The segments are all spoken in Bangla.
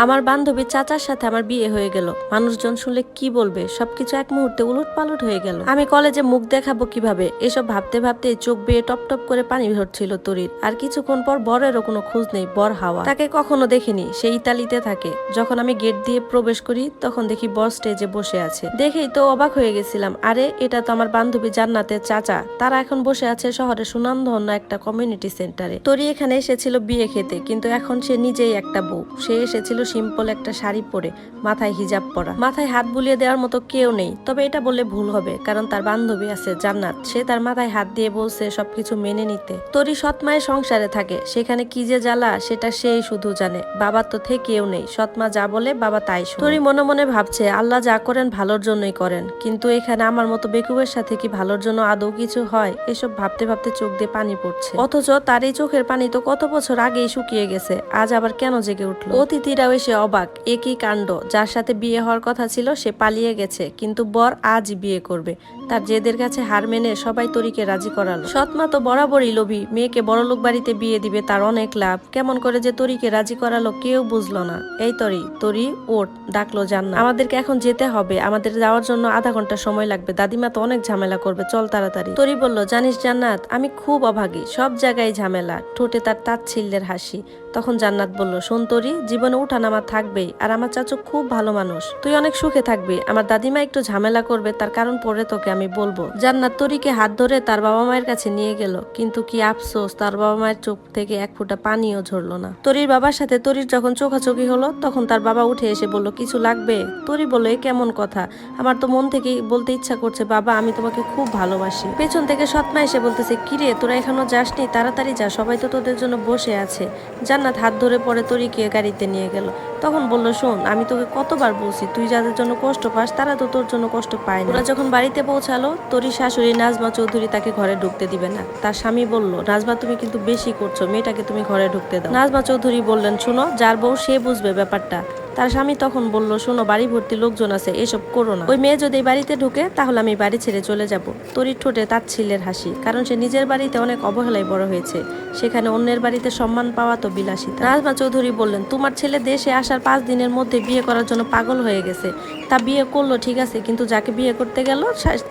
আমার বান্ধবীর চাচার সাথে আমার বিয়ে হয়ে গেল। মানুষজন শুনলে কি বলবে, সবকিছু এক মুহূর্তে উলট পালট হয়ে গেল। আমি কলেজে মুখ দেখাবো কিভাবে, এসব ভাবতে ভাবতে চোখ বেয়ে টপ টপ করে পানি ঝরছিল তরির। আর কিছুক্ষণ পর বরেরও কোনো খোঁজ নেই, বর হাওয়া। তাকে কখনো দেখিনি, সে ইতালিতে থাকে। যখন আমি গেট দিয়ে প্রবেশ করি তখন দেখি বর স্টেজে বসে আছে। দেখেই তো অবাক হয়ে গেছিলাম, আরে এটা তো আমার বান্ধবী জান্নাতের চাচা। তারা এখন বসে আছে শহরের সুনামধন্য একটা কমিউনিটি সেন্টারে। তরি এখানে এসেছিল বিয়ে খেতে, কিন্তু এখন সে নিজেই একটা বউ। সে এসেছিল সিম্পল একটা শাড়ি পরে, মাথায় হিজাব পরা। মাথায় হাত বুলিয়ে দেওয়ার মতো কেউ নেই, তবে এটা বললে ভুল হবে, কারণ তার বান্ধবী আছে জান্নাত। সে তার মাথায় হাত দিয়ে বলছে সবকিছু মেনে নিতে। তরি সৎ মায়ের সংসারে থাকে, সেখানে কি যে জ্বালা সেটা সেই শুধু জানে। বাবার তো থেকেও নেই, সৎ মা যা বলে বাবা তাই শুনে। তরি মনে মনে ভাবছে আল্লাহ যা করেন ভালোর জন্যই করেন, কিন্তু এখানে আমার মতো বেকুবের সাথে কি ভালোর জন্য আদৌ কিছু হয়? এসব ভাবতে ভাবতে চোখ দিয়ে পানি পড়ছে। অথচ তার এই চোখের পানি তো কত বছর আগেই শুকিয়ে গেছে, আজ আবার কেন জেগে উঠলো? অতিথিরাও এসে অবাক, একই কাণ্ড। যার সাথে বিয়ে হওয়ার কথা ছিল সে পালিয়ে গেছে, কিন্তু বর আজই বিয়ে করবে। তার জেদের কাছে হার মেনে সবাই তরিকে রাজি করালো। সৎমা তো বরাবরই লোভী, মেয়েকে বড়লোক বাড়িতে বিয়ে দিবে তার অনেক লাভ। কেমন করে যে তরিকে রাজি করালো কেউ বুঝলো না। এই তরি, তরি ওঠ, ডাকলো জান্নাত। আমাদেরকে এখন যেতে হবে, আমাদের যাওয়ার জন্য আধা ঘন্টা সময় লাগবে। দাদিমা তো অনেক ঝামেলা করবে, চল তাড়াতাড়ি। তরি বলল, জানিস জান্নাত, আমি খুব অভাগী, সব জায়গায় ঝামেলা। ঠোঁটে তার তাচ্ছিল্যের হাসি। তখন জান্নাত বলল, শোন তরি, জীবনে উঠানামা থাকবেই, আর আমার চাচু খুব ভালো মানুষ, তুই অনেক সুখে থাকবি। আমার দাদিমা একটু ঝামেলা করবে, তার কারণ পরে তোকে আমি বলবো। জান্নাত তরিকে হাত ধরে তার বাবা মায়ের কাছে নিয়ে গেল, কিন্তু কি আফসোস, তার বাবা মায়ের চোখ থেকে এক ফোঁটা পানিও ঝরলো না। তরির বাবার সাথে তরির যখন চোখাচোখি হলো তখন তার বাবা উঠে এসে বলল, কিছু লাগবে? তরি বলল, এ কেমন কথা, আমার তো মন থেকেই বলতে ইচ্ছা করছে বাবা, আমি তোমাকে খুব ভালোবাসি। পেছন থেকে সৎমা এসে বলতেছে, কিরে তোরা এখনো যাসনি, তাড়াতাড়ি যা, সবাই তো তোদের জন্য বসে আছে। জান্নাত হাত ধরে পরে তরিকে গাড়িতে নিয়ে গেল। তখন বলল, শোন, আমি তোকে কতবার বলছি, তুই যাদের জন্য কষ্ট পাস তারা তো তোর জন্য কষ্ট পায় না। ওরা যখন বাড়িতে পৌঁছালো, তরি শাশুড়ি নাজমা চৌধুরী তাকে ঘরে ঢুকতে দিবে না। তার স্বামী বলল, নাজমা তুমি কিন্তু বেশি করছো, মেয়েটাকে তুমি ঘরে ঢুকতে দাও। নাজমা চৌধুরী বললেন, শুনো, যার বউ সে বুঝবে ব্যাপারটা। তার স্বামী তখন বলল, শোনো, বাড়ি ভর্তি লোকজন আছে, এসব করো না। ওই মেয়ে যদি বাড়িতে ঢুকে তাহলে আমি বাড়ি ছেড়ে চলে যাব। তরির ঠোঁটে তাচ্ছিল্যের হাসি, কারণ সে নিজের বাড়িতে অনেক অবহেলায় বড় হয়েছে, সেখানে অন্যের বাড়িতে সম্মান পাওয়া তো বিলাসিতা। নাজমা চৌধুরী বললেন, তোমার ছেলে দেশে আসার 5 দিনের মধ্যে বিয়ে করার জন্য পাগল হয়ে গেছে। তা বিয়ে করলো ঠিক আছে, কিন্তু যাকে বিয়ে করতে গেল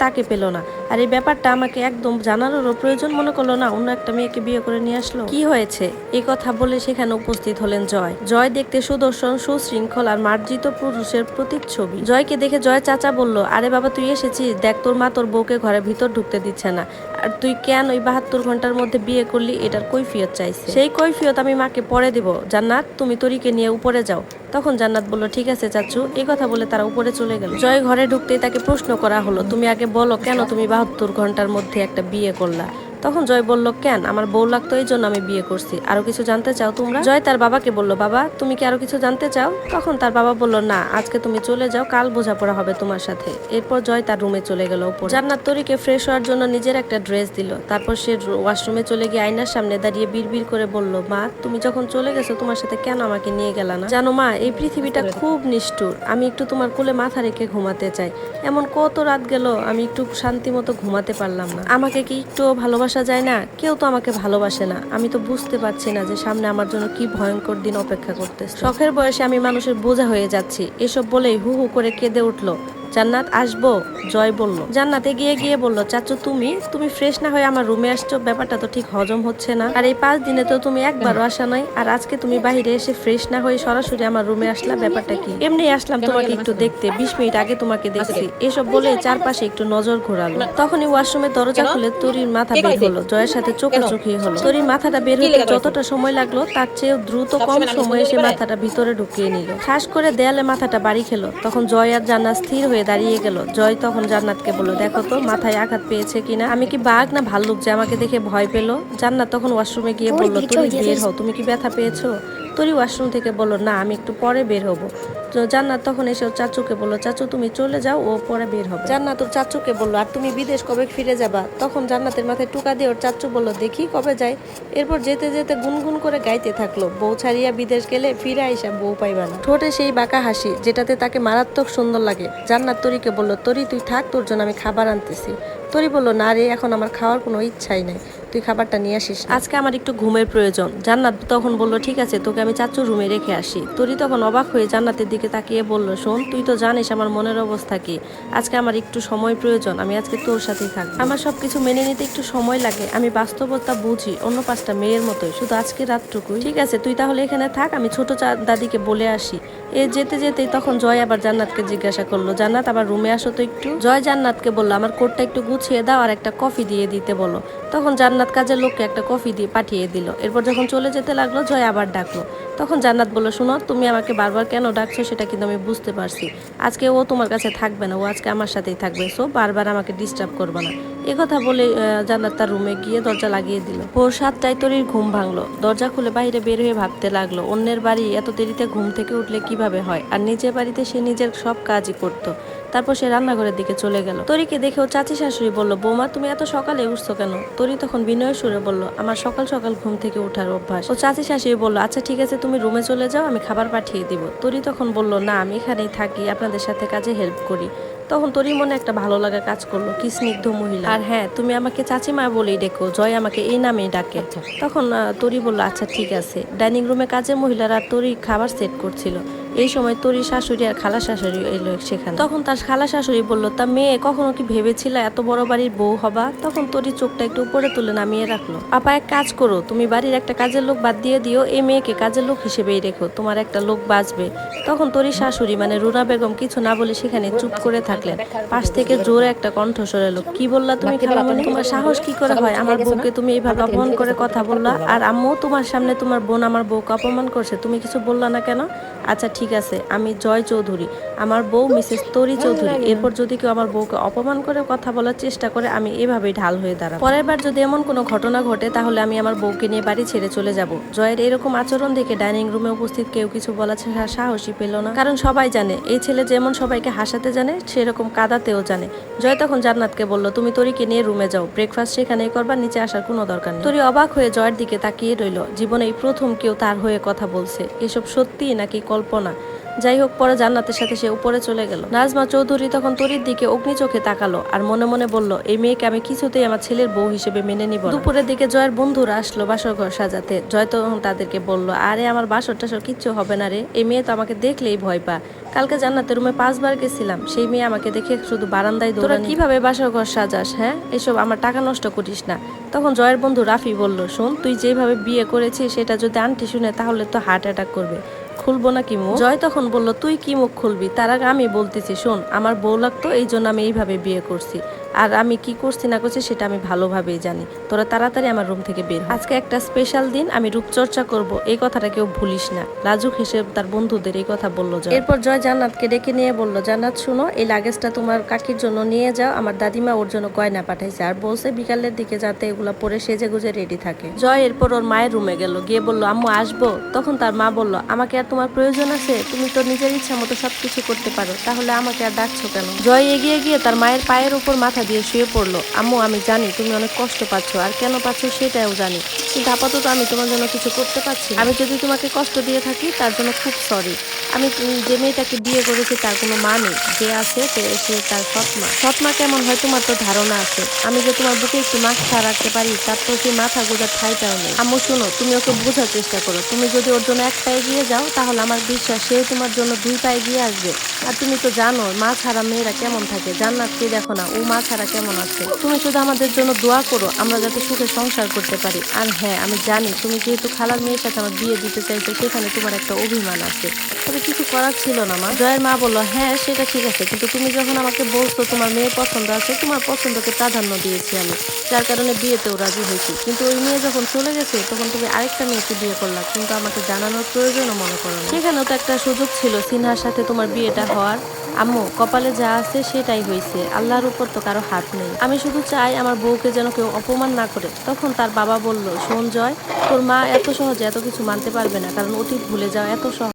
তাকে পেল না। আর এই ব্যাপারটা আমাকে একদম জানারও প্রয়োজন মনে করলো না, অন্য একটা মেয়েকে বিয়ে করে নিয়ে আসলো। কি হয়েছে? এই কথা বলে সেখানে উপস্থিত হলেন জয়। জয় দেখতে সুদর্শন, সুশৃঙ্খল আর মার্জিত পুরুষের প্রতিচ্ছবি। জয়কে দেখে জয় চাচা বলল, আরে বাবা, তুই এসেছিস, দেখ তোর মা তোর বউকে ঘরের ভিতর ঢুকতে দিচ্ছে না, আর তুই কেন ওই 72 ঘন্টার মধ্যে বিয়ে করলি, এটার কৈফিয়ত চাইছে। সেই কৈফিয়ত আমি মাকে পরে দিব। জান্নাত, তুমি তরিকে নিয়ে উপরে যাও। তখন জান্নাত বলল, ঠিক আছে চাচু। এই কথা বলে তারা উপরে চলে গেল। জয় ঘরে ঢুকতেই তাকে প্রশ্ন করা হলো, তুমি আগে বলো, কেন তুমি 72 ঘন্টার মধ্যে একটা বিয়ে করলা? তখন জয় বলল, কেন, আমার বউ লাগতো, এই জন্য আমি বিয়ে করছি। আরো কিছু জানতে চাও তোমরা? জয় তার বাবাকে বলল, বাবা, তুমি কি আরো কিছু জানতে চাও? তখন তার বাবা বলল, না, আজকে তুমি চলে যাও, কাল বোঝাপড়া হবে তোমার সাথে। এরপর জয় তার রুমে চলে গেল উপরে। জান্নাত তরিকে ফ্রেশ হওয়ার জন্য নিজের একটা ড্রেস দিল। তারপর সে ওয়াশরুমে চলে গিয়ে আয়নার সামনে দাঁড়িয়ে বিড়বিড় করে বলল, মা, তুমি যখন চলে গেছো তোমার সাথে কেন আমাকে নিয়ে গেলা না? জানো মা, এই পৃথিবীটা খুব নিষ্ঠুর, আমি একটু তোমার কোলে মাথা রেখে ঘুমাতে চাই। এমন কত রাত গেল আমি একটু শান্তি মতো ঘুমাতে পারলাম না। আমাকে কি একটু ভালোবাসা যায় না? কেউ তো আমাকে ভালোবাসে না। আমি তো বুঝতে পারছি না যে সামনে আমার জন্য কি ভয়ঙ্কর দিন অপেক্ষা করতেছে। শখের বয়সে আমি মানুষের বোঝা হয়ে যাচ্ছি। এসব বলেই হু হু করে কেঁদে উঠলো। জান্নাত, আসবো? জয় বলল। জান্নাত এগিয়ে গিয়ে বলল, চাচু, তুমি ফ্রেশ না হয়ে আমার রুমে আসছো, ব্যাপারটা তো ঠিক হজম হচ্ছে না। আর এই 5 দিনে তো তুমি একবারও আসা নাই, আর আজকে তুমি বাহিরে এসে ফ্রেশ না হয়ে সরাসরি আমার রুমে আসলা, ব্যাপারটা কি? এমনি আসলাম তোমাকে একটু দেখতে, 20 মিনিট আগে তোমাকে দেখছি। এসব বলে চারপাশে একটু নজর ঘোরালো। তখনই ওয়াশরুমের দরজা খুলে তরির মাথা বের হলো। জয়ের সাথে চোখাচোখি হলো। তরির মাথাটা বের হতে যতটা সময় লাগলো তার চেয়ে দ্রুত কম সময়ে সে মাথাটা ভিতরে ঢুকিয়ে নিল। ঠাস করে দেয়ালে মাথাটা বাড়ি খেলো। তখন জয় আর জান্নাত স্থির হয়ে দাঁড়িয়ে গেল। জয় তখন জান্নাতকে বলল, দেখো তো মাথায় আঘাত পেয়েছে কিনা, আমি কি বাঘ না ভাল্লুক যে আমাকে দেখে ভয় পেল? জান্নাত তখন ওয়াশরুমে গিয়ে বলল, তরি বের হও, তুমি কি ব্যথা পেয়েছো? তরি ওয়াশরুম থেকে বলল, না, আমি একটু পরে বের হবো। জান্নাত তখন এসে ওর চাচুকে বলল, চাচু তুমি চলে যাও, ও পরে বের হবে। জান্নাত ওর চাচুকে বলল, আর তুমি বিদেশ কবে ফিরে যাবা? তখন জান্নাতের মাথায় টুকা দিয়ে ওর চাচু বলল, দেখি কবে যাই। এরপর যেতে যেতে গুনগুন করে গাইতে থাকলো, বউ ছাড়িয়া বিদেশ গেলে ফিরে আইসা বউ পাইবা না। ঠোঁটে সেই বাঁকা হাসি যেটাতে তাকে মারাত্মক সুন্দর লাগে। জান্নাত তরিকে বলল, তরি তুই থাক, তোর জন্য আমি খাবার আনতেছি। তরি বলল, না রে, এখন আমার খাওয়ার কোনো ইচ্ছাই নাই। তুই খাবারটা নিয়ে আসিস, আজকে আমার একটু ঘুমের প্রয়োজন। জান্নাত তখন বলল ঠিক আছে, তোকে আমি চাচুর রুমে রেখে আসি। তরি তখন অবাক হয়ে জান্নাতের দিকে তাকিয়ে বলল, শোন, তুই তো জানিস আমার মনের অবস্থা কি, আজকে আমার একটু সময় প্রয়োজন, আমি আজকে তোর সাথেই থাকবো। আমার সবকিছু মেনে নিতে একটু সময় লাগে, আমি বাস্তবতা বুঝি অন্য 5টা মেয়ের মতোই, শুধু আজকে রাতটুকুই। ঠিক আছে, তুই তাহলে এখানে থাক, আমি ছোট দাদিকে বলে আসি। যেতে যেতেই তখন জয় আবার জান্নাতকে জিজ্ঞাসা করলো, জান্নাত আবার রুমে আসো তো একটু। জয় জান্নাতকে বললো, আমার কোটটা একটু গুছিয়ে দাও আর একটা কফি দিয়ে দিতে বলো। তখন জান্নাত কাজের লোককে একটা কফি দিয়ে পাঠিয়ে দিল। এরপর যখন চলে যেতে লাগলো, জয় আবার ডাকলো। তখন জান্নাত বললো, শোনো, তুমি আমাকে বারবার কেন ডাকছো সেটা কিন্তু আমি বুঝতে পারছি। আজকে ও তোমার কাছে থাকবে না, ও আজকে আমার সাথেই থাকবে, সো বারবার আমাকে ডিস্টার্ব করবে না। কথা বলে জান্নাত তার রুমে গিয়ে দরজা লাগিয়ে দিল। ভোর 7টায় তরির ঘুম ভাঙলো। দরজা খুলে বাইরে বের হয়ে ভাবতে লাগলো, অন্যের বাড়ি এত দেরিতে ঘুম থেকে উঠলে কিভাবে হয়, আর নিজের বাড়িতে সে নিজের সব কাজই করতো। তারপর সে রান্নাঘরের দিকে চলে গেল। তরিকে দেখে ও চাচি শাশুড়ি বলল, বৌমা তুমি এত সকালে উঠছো কেন? তরি তখন বিনয়ের সুরে বলল, আমার সকাল সকাল ঘুম থেকে ওঠার অভ্যাস। ও চাচি শাশুড়ি বলল, আচ্ছা ঠিক আছে, তুমি রুমে চলে যাও, আমি খাবার পাঠিয়ে দিব। তরি তখন বলল, না, আমি এখানেই থাকি, আপনাদের সাথে কাজে হেল্প করি। তখন তরি মনে একটা ভালো লাগা কাজ করলো, কি স্নিগ্ধ মহিলা। আর হ্যাঁ, তুমি আমাকে চাচিমা বলেই ডেকো, জয় আমাকে এই নামেই ডাকে। তখন তরি বলল, আচ্ছা ঠিক আছে। ডাইনিং রুমে কাজের মহিলারা তরি খাবার সেট করছিল। এই সময় তরি শাশুড়ি আর খালা শাশুড়ি এলো সেখানে। তখন তার খালা শাশুড়ি বলল, তা মেয়ে কখনো কি ভেবেছিল এত বড় বাড়ির বউ হবা? তখন তরি চোখটা একটু উপরে তুলে নামিয়ে রাখলো। আপা, এক কাজ করো, তুমি বাড়ির একটা কাজের লোক বাদ দিয়ে দিও, এই মেয়েকে কাজের লোক হিসেবেই রেখো, তোমার একটা লোক বাঁচবে। তখন তরি শাশুড়ি মানে রুনা বেগম কিছু না বলে সেখানে চুপ করে থাকলেন। পাশ থেকে জোরে একটা কণ্ঠস্বর এলো, কি বললা তুমি খালামণি? তোমার সাহস কি করে হয় আমার বউকে তুমি এইভাবে অপমান করে কথা বললা? আর আম্মু, তোমার সামনে তোমার বোন আমার বউকে অপমান করছে, তুমি কিছু বললা না কেন? আচ্ছা ঠিক আছে, আমি জয় চৌধুরী, আমার বউ মিসেস তরি চৌধুরী। এরপর যদি কেউ আমার বউকে অপমান করে কথা বলার চেষ্টা করে, আমি এভাবেই ঢাল হয়ে দাঁড়াবো। পরের বার যদি এমন কোনো ঘটনা ঘটে, তাহলে আমি আমার বউকে নিয়ে বাড়ি ছেড়ে চলে যাব। জয়ের এরকম আচরণ দেখে ডাইনিং রুমে উপস্থিত কেউ কিছু বলার সাহসই পেল না, কারণ সবাই জানে এই ছেলে যেমন সবাইকে হাসাতে জানে, সেরকম কাঁদাতেও জানে। জয় তখন জান্নাতকে বলল, তুমি তরিকে নিয়ে রুমে যাও, ব্রেকফাস্ট সেখানেই করবা, নিচে আসার কোনো দরকার নেই। তরি অবাক হয়ে জয়ের দিকে তাকিয়ে রইল, জীবনে এই প্রথম কেউ তার হয়ে কথা বলছে, এসব সত্যি নাকি কল্পনা? যাই হোক, পরে জান্নাতের সাথে সে উপরে চলে গেল। নাজমা চৌধুরী তখন তরির দিকে অগ্নি চোখে তাকালো আর মনে মনে বলল, এই মেয়েকে আমি কিছুতেই আমার ছেলের বউ হিসেবে মেনে নিব না। দুপুরের দিকে জয়ের বন্ধুরা আসলো বাসর ঘর সাজাতে। জয় তখন তাদেরকে বলল, আরে আমার বাসর টাসর কিচ্ছু হবে না রে, এই মেয়ে তো আমাকে দেখলেই ভয় পা। কালকে জান্নাতের রুমে 5 বার গেছিলাম, সেই মেয়ে আমাকে দেখে শুধু বারান্দায় দৌড়ানি। তোরা কিভাবে বাসর ঘর সাজাস? হ্যাঁ, এসব আমার টাকা নষ্ট করিস না। তখন জয়ের বন্ধু রাফি বলল, শোন, তুই যেভাবে বিয়ে করেছিস সেটা যদি আন্টি শুনে তাহলে তো হার্ট অ্যাটাক করবে, খুলবো না কি মুখ? জয় তখন বলল, তুই কি মুখ খুলবি? তার আগে আমি বলতেছি, শোন, আমার বউ লাগতো, এই জন্য আমি এইভাবে বিয়ে করছি, আর আমি কি করছি না করছি সেটা আমি ভালোভাবেই জানি। তোরা তাড়াতাড়ি আমার রুম থেকে বের হ। আজকে একটা স্পেশাল দিন, আমি রূপচর্চা করব, এই কথাটা কেউ ভুলিস না। লাজুক হেসে তার বন্ধুদের এই কথা বলল জয়। এরপর জয় জান্নাতকে ডেকে নিয়ে বলল, জান্নাত শুনো, এই লাগেজটা তোমার কাকির জন্য নিয়ে যাও, আমার দাদিমা ওর জন্য গয়না পাঠাইছে, আর বলছে বিকালের দিকে যাতে এগুলা পরে সেজে গুজে রেডি থাকে। জয় এরপর ওর মায়ের রুমে গেল, গিয়ে বলল, আম্মু আসবো? তখন তার মা বলল, আমাকে আর তোমার প্রয়োজন আছে? তুমি তো নিজের ইচ্ছা মতো সবকিছু করতে পারো, তাহলে আমাকে আর ডাকছো কেন? জয় এগিয়ে গিয়ে তার মায়ের পায়ের উপর মাথা দিয়ে শুয়ে পড়লো। আম্মু, আমি জানি তুমি অনেক কষ্ট পাচ্ছ, আর কেন পাচ্ছ সেটাও জানি, কিন্তু আপাতত আমি তোমার জন্য কিছু করতে পারছি না। আমি যদি তোমাকে কষ্ট দিয়ে থাকি তার জন্য খুব সরি। আমি যে মেয়েটাকে বিয়ে করেছি তার কোনো মা নেই, যে আছে সে তার সৎমা। সৎমা কেমন হয় তোমার তো ধারণা আছে। আমি যে তোমার বুকে একটু মাথা রাখতে পারি, তার তো সেই মাথা গোজার ঠাইটাও নেই। আম্মু শোনো, তুমি ওকে বোঝার চেষ্টা করো, তুমি যদি ওর জন্য 1 পায়ে এগিয়ে যাও, তাহলে আমার বিশ্বাস সেও তোমার জন্য 2 পায়ে এগিয়ে আসবে। আর তুমি তো জানো মা ছাড়া মেয়েরা কেমন থাকে, জান্নাতকে দেখো না, ও মা ছাড়া কেমন আছে। তুমি শুধু আমাদের জন্য দোয়া করো, আমরা যাতে সুখে সংসার করতে পারি। আর হ্যাঁ, আমি জানি তুমি যেহেতু খালার মেয়ের সাথে আমার বিয়ে দিতে চাইছো, সেখানে তোমার একটা অভিমান আছে, তবে কিছু করার ছিল না মা। জয়ের মা বললো, হ্যাঁ সেটা ঠিক আছে, কিন্তু তুমি যখন আমাকে বলছো তোমার মেয়ে পছন্দ আছে, তোমার পছন্দকে প্রাধান্য দিয়েছি আমি, যার কারণে বিয়েতেও রাজি হয়েছি। কিন্তু ওই মেয়ে যখন চলে গেছে, তখন তুমি আরেকটা মেয়েকে বিয়ে করলা, কিন্তু আমাকে জানানোর প্রয়োজনও মনে করো না। সেখানেও তো একটা সুযোগ ছিল সিনহার সাথে তোমার বিয়েটা হওয়ার। আম্মু, কপালে যা আছে সেটাই হয়েছে, আল্লাহর উপর তো কারো হাত নেই। আমি শুধু চাই আমার বউকে যেন কেউ অপমান না করে। তখন তার বাবা বলল, শোন জয়, তোর মা এত সহজে এত কিছু মানতে পারবে না, কারণ অতীত ভুলে যাওয়া এত সহজ